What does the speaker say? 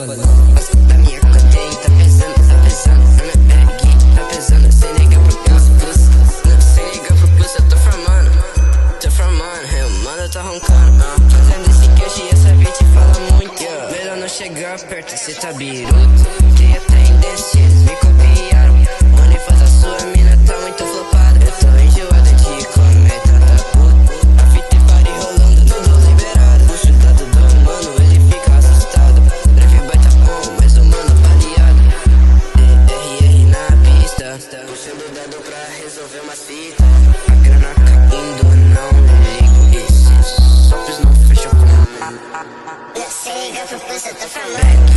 bagulho. Da minha cadeia tá pesando na minha bag, tá pesando. Sem ligar pro plus, sem ligar pro plus, eu tô formando, mano, tô roncando. Fazendo esse cash e essa beat fala muito. Melhor não chegar perto, cê tá biruto. Tem até indeciso, me copiaram. Onde faz a sua mina tá muito flopada. Eu tô enjoada de comer, tá puto. A fita e party rolando, tudo liberado. Puxo o dado do mano, ele fica assustado. Breve baita bom, mas o mano baleado. RR na pista, puxando o dado pra resolver umas fitas. A grana caindo, não ligo. Esses sopes não fecham com. Se liga pro pulso, eu tô formando.